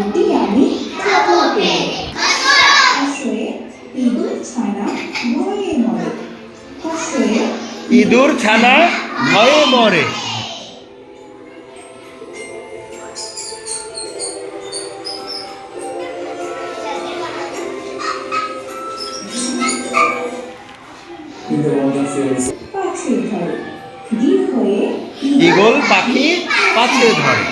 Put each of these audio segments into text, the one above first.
বাড়িতে আমি থাকবো পেরে। হাসরে ইঁদুর ছানা ভয়ে মরে। হাসরে ইঁদুর ছানা ভয়ে মরে। পাছে ধরে। দীর হয়ে ঈগল পাখি পাছে ধরে।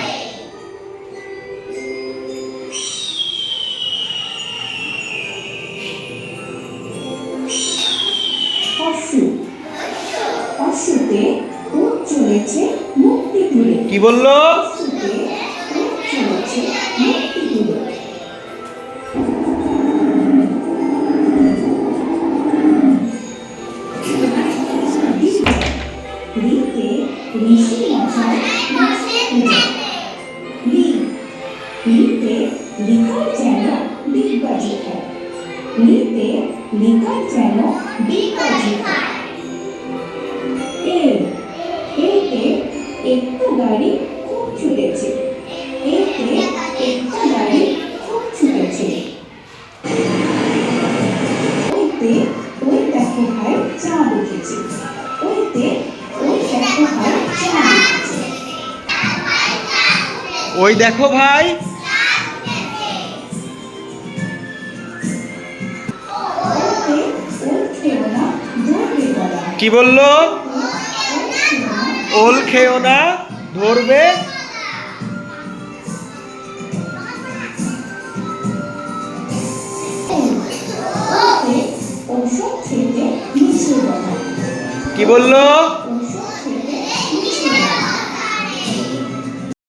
অসু অসুতে উট চলেছে মুক্তি তুলে। কি বললো? অসুতে উট চলেছে মুক্তি তুলে। ঋতে ঋষি মশাই মাসে পূজা। ঋতে লিকার যেন ডিগবাজি খায়। ঋতে লিকার যেন ডিগবাজি খায়। এতে একটু গাড়ি খুব ছুটেছে। এতে একটু গাড়ি খুব ছুটেছে। ওইতে ওই দেখো ভাই চাঁদ উঠেছে। ওইতে ওই দেখো ভাই চাঁদ উঠেছে। ওই দেখো ভাই। ওইতে ওই খেও না ধরবে গলা। কি বললো? ওল খেও না ধরবে। ওইতে ওষুধ খেতে নিচে গলা। কি বললো?